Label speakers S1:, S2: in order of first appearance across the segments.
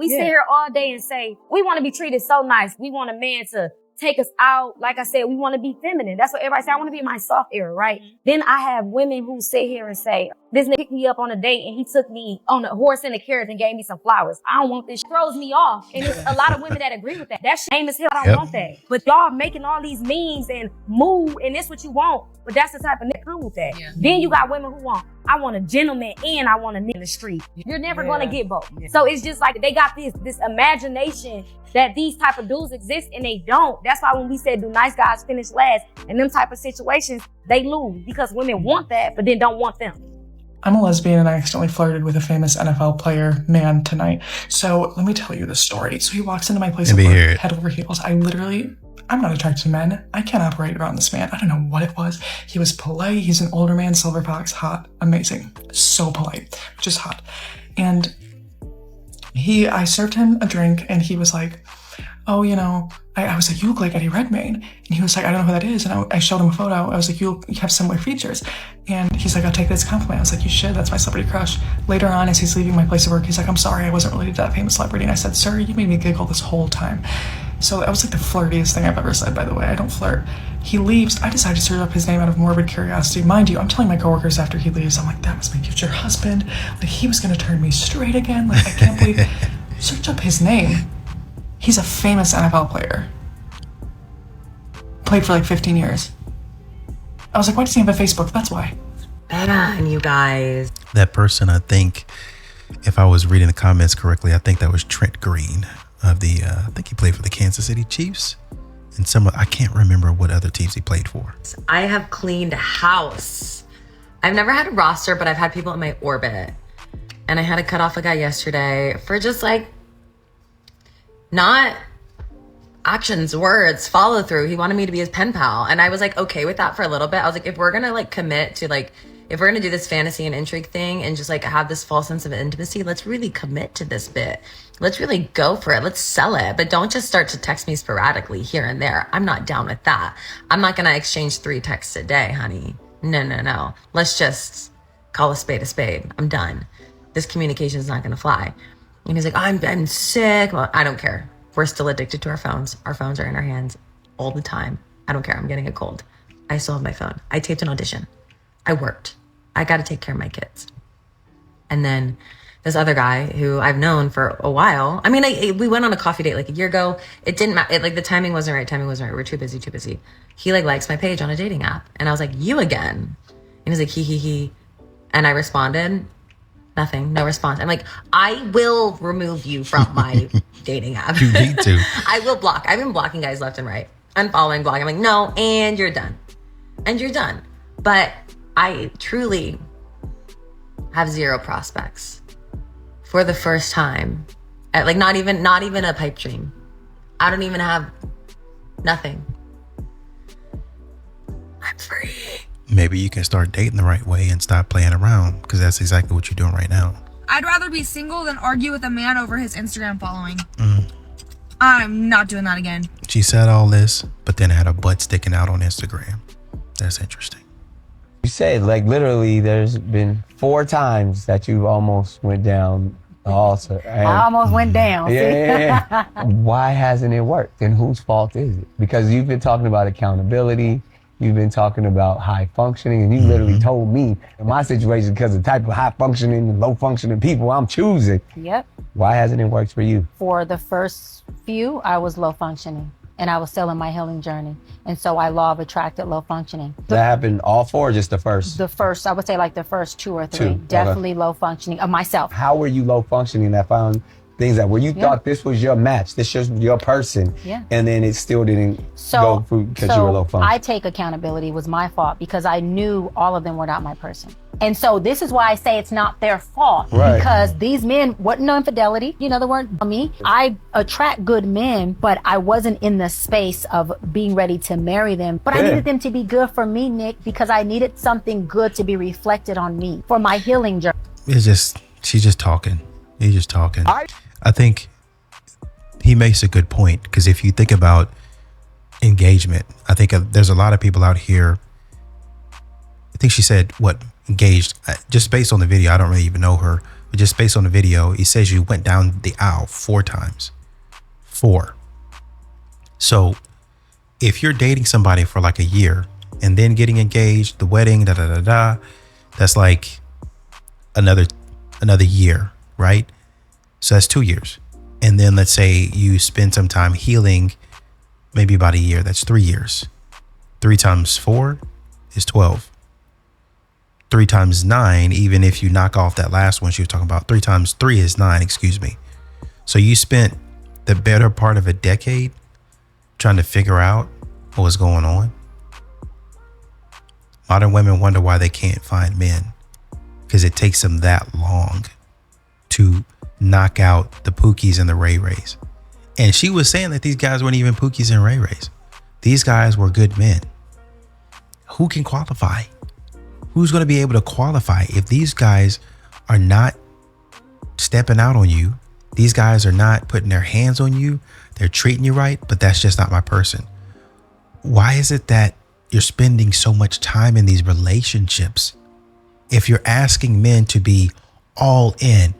S1: We sit here all day and say, we want to be treated so nice. We want a man to take us out. Like I said, we want to be feminine. That's what everybody say. I want to be in my soft era, right? Then I have women who sit here and say, this nigga picked me up on a date and he took me on a horse and a carriage and gave me some flowers. I don't want this. Throws me off. And there's a lot of women that agree with that. That's shame as hell. I don't want that. But y'all making all these memes and move and this what you want. But that's the type of nigga come with that. Yeah. Then you got women who want, I want a gentleman and I want a nigga in the street. You're never gonna get both. So it's just like they got this imagination that these type of dudes exist and they don't. That's why when we said do nice guys finish last, in them type of situations, they lose because women want that but then don't want them.
S2: I'm a lesbian and I accidentally flirted with a famous NFL player man tonight. So let me tell you the story. So he walks into my place of work, head over heels. I'm not attracted to men. I can't operate around this man. I don't know what it was. He was polite. He's an older man, silver fox, hot, amazing. So polite, just hot. And I served him a drink and he was like, oh, you know, I was like, you look like Eddie Redmayne. And he was like, I don't know who that is. And I showed him a photo. I was like, you have similar features. And he's like, I'll take this compliment. I was like, you should. That's my celebrity crush. Later on, as he's leaving my place of work, he's like, I'm sorry, I wasn't related to that famous celebrity. And I said, sir, you made me giggle this whole time. So that was like the flirtiest thing I've ever said, by the way. I don't flirt. He leaves. I decided to search up his name out of morbid curiosity. Mind you, I'm telling my coworkers after he leaves, I'm like, that was my future husband. Like, he was going to turn me straight again. Like, I can't believe it. Search up his name. He's a famous NFL player. Played for like 15 years. I was like, why does he have a Facebook? That's why.
S3: And you guys.
S4: That person, I think, if I was reading the comments correctly, I think that was Trent Green of the, I think he played for the Kansas City Chiefs. And I can't remember what other teams he played for.
S3: I have cleaned house. I've never had a roster, but I've had people in my orbit. And I had to cut off a guy yesterday for just like, not actions, words, follow through. He wanted me to be his pen pal. And I was like, okay with that for a little bit. I was like, if we're going to like commit to like, if we're going to do this fantasy and intrigue thing and just like have this false sense of intimacy, let's really commit to this bit. Let's really go for it. Let's sell it. But don't just start to text me sporadically here and there. I'm not down with that. I'm not going to exchange 3 texts a day, honey. No. Let's just call a spade a spade. I'm done. This communication is not going to fly. And he's like, I'm sick. Well, I don't care. We're still addicted to our phones. Our phones are in our hands all the time. I don't care. I'm getting a cold. I still have my phone. I taped an audition. I worked. I got to take care of my kids. And then this other guy who I've known for a while. I mean, we went on a coffee date like a year ago. It didn't matter. Like the timing wasn't right. We're too busy. He like likes my page on a dating app. And I was like, you again? And he's like, he. And I responded. Nothing, no response. I'm like, I will remove you from my dating app.
S4: You need to.
S3: I will block. I've been blocking guys left and right. Unfollowing, blocking. I'm like, no, and you're done. But I truly have 0 prospects for the first time. At like not even a pipe dream. I don't even have nothing. I'm free.
S4: Maybe you can start dating the right way and stop playing around, because that's exactly what you're doing right now.
S5: I'd rather be single than argue with a man over his Instagram following. I'm not doing that again.
S4: She said all this, but then had a butt sticking out on Instagram. That's interesting.
S6: You said, like, literally, there's been 4 times that you almost went down the altar.
S1: I almost went down.
S6: Yeah. Why hasn't it worked? And whose fault is it? Because you've been talking about accountability. You've been talking about high functioning, and you literally told me in my situation, because of the type of high functioning and low functioning people I'm choosing.
S1: Yep.
S6: Why hasn't it worked for you?
S1: For the first few, I was low functioning and I was still in my healing journey. And so I law of attracted low functioning.
S6: That happened all 4 or just the first?
S1: The first, I would say like the first 2 or 3. Definitely low functioning of myself.
S6: How were you low functioning that found things that where you thought this was your match, this was your person, and then it still didn't go through because you were low function?
S1: I take accountability. It was my fault because I knew all of them were not my person. And so this is why I say it's not their fault, because these men wasn't no infidelity. You know the word me. I attract good men, but I wasn't in the space of being ready to marry them. But I needed them to be good for me, Nick, because I needed something good to be reflected on me for my healing journey.
S4: She's just talking. He's just talking. I think he makes a good point, because if you think about engagement, I think there's a lot of people out here. I think she said engaged. Just based on the video, I don't really even know her but just based on the video, he says you went down the aisle 4 times. 4. So if you're dating somebody for like a year and then getting engaged, the wedding, that's like another year, right? So that's 2 years. And then let's say you spend some time healing, maybe about a year. That's 3 years. 3 times 4 is 12. 3 times 9, even if you knock off that last one she was talking about, 3 times 3 is 9, excuse me. So you spent the better part of a decade trying to figure out what was going on. Modern women wonder why they can't find men, because it takes them that long to knock out the Pookies and the Ray Rays. And she was saying that these guys weren't even Pookies and Ray Rays. These guys were good men. Who can qualify? Who's going to be able to qualify if these guys are not stepping out on you? These guys are not putting their hands on you. They're treating you right, but that's just not my person. Why is it that you're spending so much time in these relationships? If you're asking men to be all in,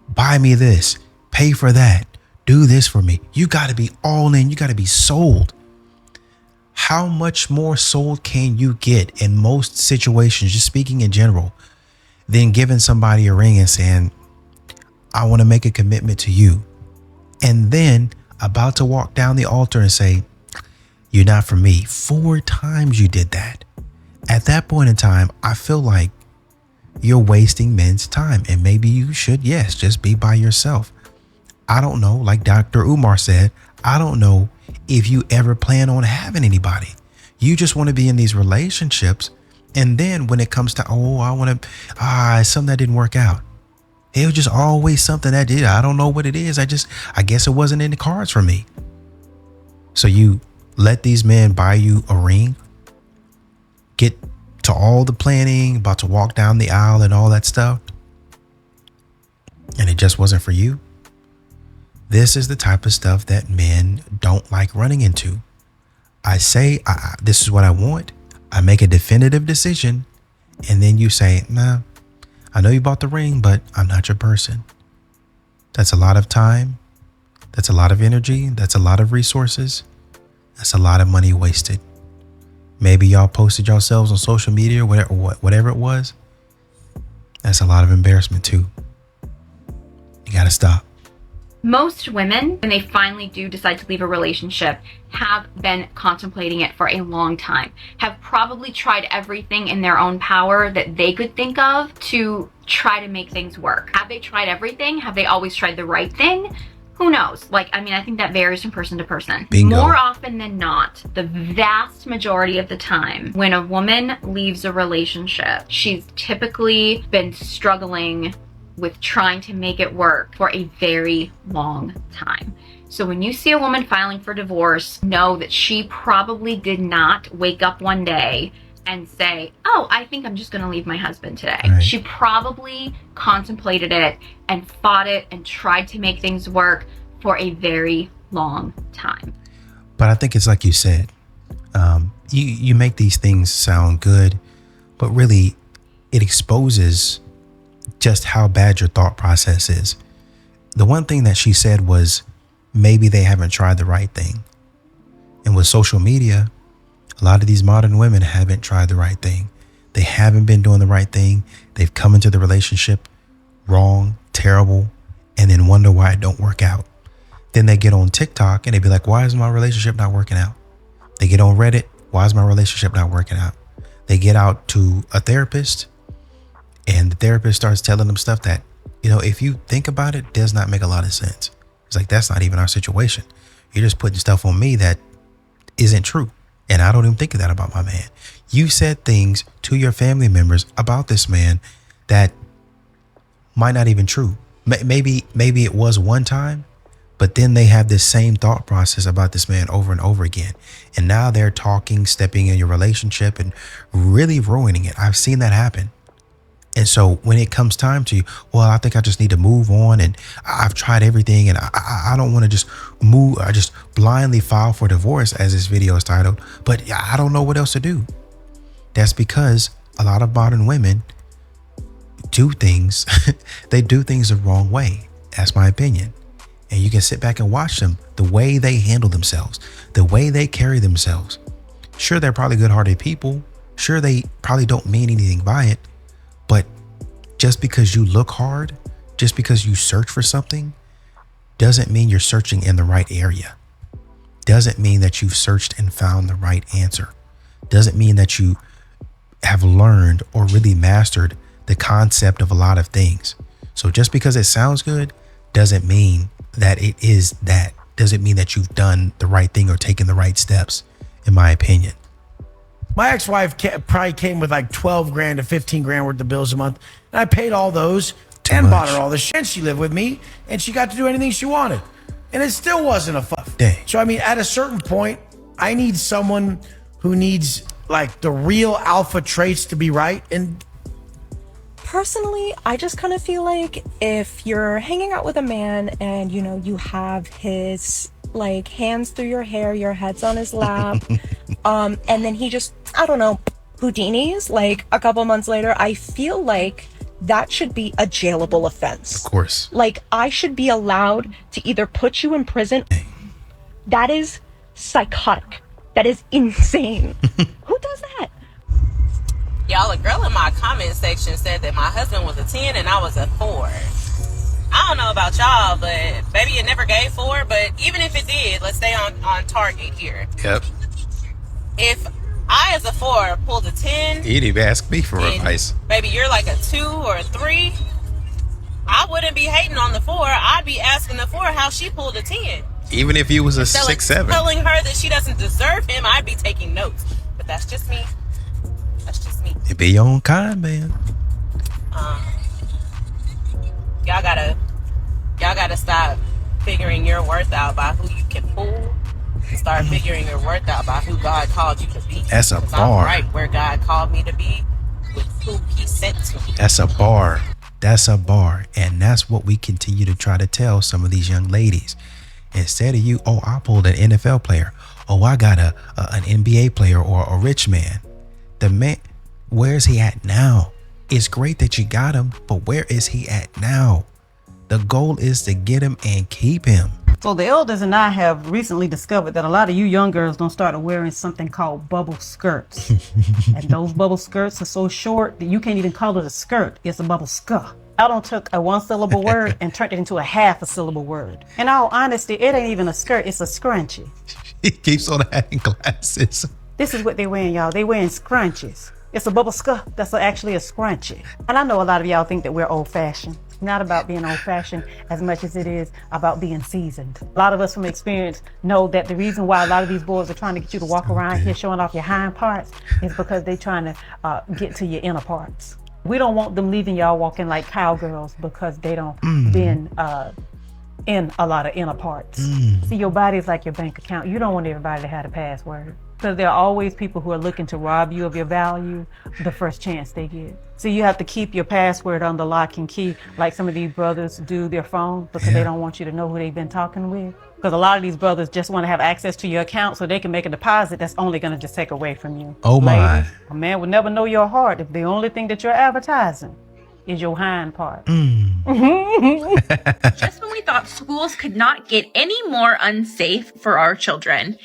S4: buy me this, pay for that, do this for me, you got to be all in. You got to be sold. How much more sold can you get in most situations, just speaking in general, than giving somebody a ring and saying, I want to make a commitment to you, and then about to walk down the altar and say, you're not for me. 4 times you did that. At that point in time, I feel like you're wasting men's time, and maybe you should, yes, just be by yourself. I don't know, like Dr. Umar said, I don't know if you ever plan on having anybody. You just want to be in these relationships, and then when it comes to, something that didn't work out. It was just always something that did. I don't know what it is. I guess it wasn't in the cards for me. So you let these men buy you a ring, get to all the planning, about to walk down the aisle and all that stuff, and it just wasn't for you. This is the type of stuff that men don't like running into. I say, this is what I want. I make a definitive decision, and then you say, nah, I know you bought the ring, but I'm not your person. That's a lot of time. That's a lot of energy. That's a lot of resources. That's a lot of money wasted. Maybe y'all posted yourselves on social media or whatever it was. That's a lot of embarrassment too. You got to stop.
S7: Most women, when they finally do decide to leave a relationship, have been contemplating it for a long time, have probably tried everything in their own power that they could think of to try to make things work. Have they tried everything? Have they always tried the right thing? Who knows? I think that varies from person to person.
S4: Bingo.
S7: More often than not, the vast majority of the time, when a woman leaves a relationship, she's typically been struggling with trying to make it work for a very long time. So when you see a woman filing for divorce, know that she probably did not wake up one day and say, oh, I think I'm just gonna leave my husband today.
S4: Right.
S7: She probably contemplated it and fought it and tried to make things work for a very long time.
S4: But I think it's like you said, you make these things sound good, but really it exposes just how bad your thought process is. The one thing that she said was maybe they haven't tried the right thing. And with social media, a lot of these modern women haven't tried the right thing. They haven't been doing the right thing. They've come into the relationship wrong, terrible, and then wonder why it don't work out. Then they get on TikTok and they be like, why is my relationship not working out? They get on Reddit, why is my relationship not working out? They get out to a therapist, and the therapist starts telling them stuff that, if you think about it, does not make a lot of sense. It's like, that's not even our situation. You're just putting stuff on me that isn't true. And I don't even think of that about my man. You said things to your family members about this man that might not even true. Maybe it was one time, but then they have this same thought process about this man over and over again. And now they're talking, stepping in your relationship and really ruining it. I've seen that happen. And so when it comes time to, I think I just need to move on, and I've tried everything, and I don't want to just move. I just blindly file for divorce, as this video is titled, but I don't know what else to do. That's because a lot of modern women do things, they do things the wrong way. That's my opinion. And you can sit back and watch them, the way they handle themselves, the way they carry themselves. Sure, they're probably good-hearted people. Sure, they probably don't mean anything by it. But just because you look hard, just because you search for something, doesn't mean you're searching in the right area. Doesn't mean that you've searched and found the right answer. Doesn't mean that you have learned or really mastered the concept of a lot of things. So just because it sounds good doesn't mean that it is that. Doesn't mean that you've done the right thing or taken the right steps, in my opinion.
S8: My ex-wife probably came with like 12 grand to 15 grand worth of bills a month. And I paid all those and bought her all the shit. She lived with me and she got to do anything she wanted. And it still wasn't a fuck.
S4: Dang.
S8: So, I mean, at a certain point, I need someone who needs like the real alpha traits to be right. And
S9: personally, I just kind of feel like if you're hanging out with a man and, you know, you have his like hands through your hair, your head's on his lap, and then he just, I don't know, Houdinis like a couple months later, I feel like that should be a jailable offense.
S4: Of course.
S9: Like, I should be allowed to either put you in prison. That is psychotic. That is insane. Who does that?
S10: Y'all, a girl in my comment section said that my husband was a 10 and I was a 4. I don't know about y'all, but maybe it never gave 4. But even if it did, let's stay on target here.
S4: Yep.
S10: If I, as a 4, pulled a 10,
S4: He'd even ask me for advice.
S10: Baby, you're like a 2 or a 3. I wouldn't be hating on the 4. I'd be asking the 4 how she pulled a 10.
S4: Even if he was a 6, 7.
S10: Telling her that she doesn't deserve him, I'd be taking notes. But that's just me. That's just me.
S4: It be your own kind, man.
S10: Y'all gotta stop figuring your worth out by who you can fool. Start figuring your worth out by who God called you to be.
S4: That's a
S10: Because
S4: bar.
S10: I'm right where God called me to be with who he sent to me.
S4: That's a bar. That's a bar. And that's what we continue to try to tell some of these young ladies. Instead of you, oh, I pulled an NFL player. Oh, I got an NBA player or a rich man. The man, where's he at now? It's great that you got him, but where is he at now? The goal is to get him and keep him.
S11: So the elders and I have recently discovered that a lot of you young girls don't start wearing something called bubble skirts. And those bubble skirts are so short that you can't even call it a skirt. It's a bubble skirt. I done took a 1-syllable word and turned it into a 1/2-syllable word. In all honesty, it ain't even a skirt, it's a scrunchie.
S4: He keeps on having glasses.
S11: This is what they wearing, y'all. They wearing scrunchies. It's a bubble skirt that's actually a scrunchie. And I know a lot of y'all think that we're old-fashioned. Not about being old-fashioned as much as it is about being seasoned. A lot of us from experience know that the reason why a lot of these boys are trying to get you to walk around here showing off your hind parts is because they're trying to get to your inner parts. We don't want them leaving y'all walking like cowgirls because they don't been in a lot of inner parts. See, your body is like your bank account. You don't want everybody to have a password. Because there are always people who are looking to rob you of your value the first chance they get. So you have to keep your password under lock and key like some of these brothers do their phone because they don't want you to know who they've been talking with. Because a lot of these brothers just want to have access to your account so they can make a deposit that's only going to just take away from you.
S4: Oh my.
S11: Ladies, a man would never know your heart if the only thing that you're advertising is your hind part.
S12: Just when we thought schools could not get any more unsafe for our children,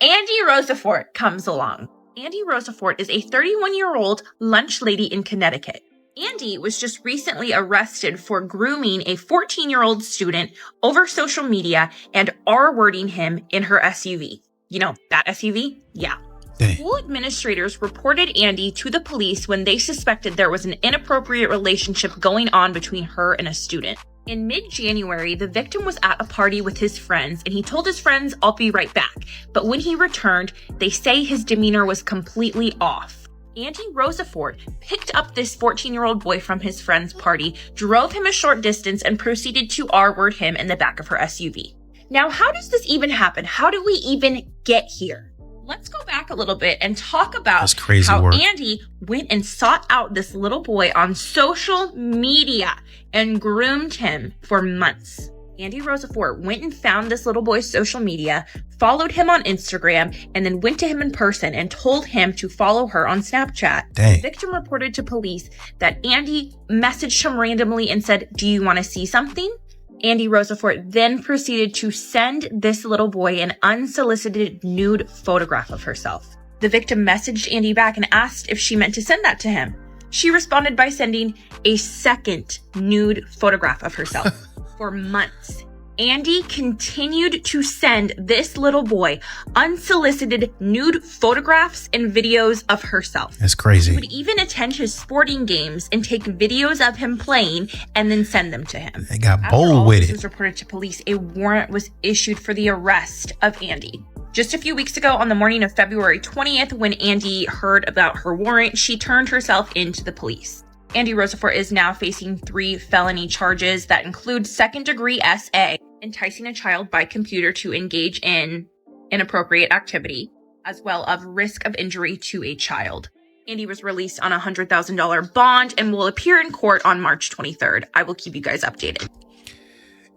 S12: Andy Rosafort comes along. Andy Rosafort is a 31-year-old lunch lady in Connecticut. Andy was just recently arrested for grooming a 14-year-old student over social media and R-wording him in her SUV. You know, that SUV? Yeah.
S4: Dang.
S12: School administrators reported Andy to the police when they suspected there was an inappropriate relationship going on between her and a student. In mid-January, the victim was at a party with his friends, and he told his friends, "I'll be right back." But when he returned, they say his demeanor was completely off. Andy Rosafort picked up this 14-year-old boy from his friend's party, drove him a short distance, and proceeded to R-word him in the back of her SUV. Now, how does this even happen? How do we even get here? Let's go back a little bit and talk about how Andy went and sought out this little boy on social media and groomed him for months. Andy Rosafort went and found this little boy's social media, followed him on Instagram, and then went to him in person and told him to follow her on Snapchat.
S4: Dang.
S12: The victim reported to police that Andy messaged him randomly and said, "Do you want to see something?" Andy Rosafort then proceeded to send this little boy an unsolicited nude photograph of herself. The victim messaged Andy back and asked if she meant to send that to him. She responded by sending a second nude photograph of herself. For months, Andy continued to send this little boy unsolicited nude photographs and videos of herself.
S4: That's crazy.
S12: She would even attend his sporting games and take videos of him playing and then send them to him.
S4: They got
S12: After
S4: bold
S12: all
S4: with
S12: this
S4: it.
S12: was reported to police, a warrant was issued for the arrest of Andy. Just a few weeks ago, on the morning of February 20th, when Andy heard about her warrant, she turned herself into the police. Andy Rosafort is now facing 3 felony charges that include second-degree SA, enticing a child by computer to engage in inappropriate activity, as well as risk of injury to a child. Andy was released on a $100,000 bond and will appear in court on March 23rd. I will keep you guys updated.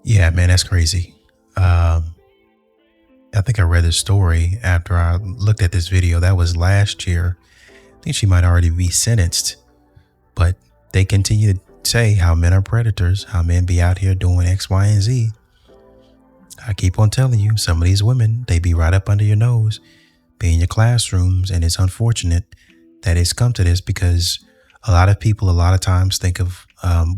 S4: Yeah, man, that's crazy. I think I read this story after I looked at this video. That was last year. I think she might already be sentenced. But they continue to say how men are predators, how men be out here doing X, Y, and Z. I keep on telling you, some of these women, they be right up under your nose, be in your classrooms, and it's unfortunate that it's come to this because a lot of people a lot of times think of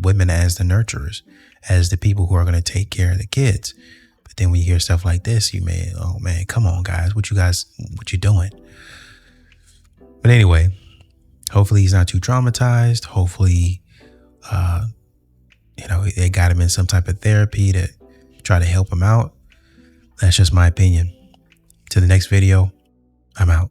S4: women as the nurturers, as the people who are going to take care of the kids. But then when you hear stuff like this, you may, oh man, come on guys, what you doing? But anyway, hopefully he's not too traumatized. Hopefully, they got him in some type of therapy to try to help him out. That's just my opinion. To the next video, I'm out.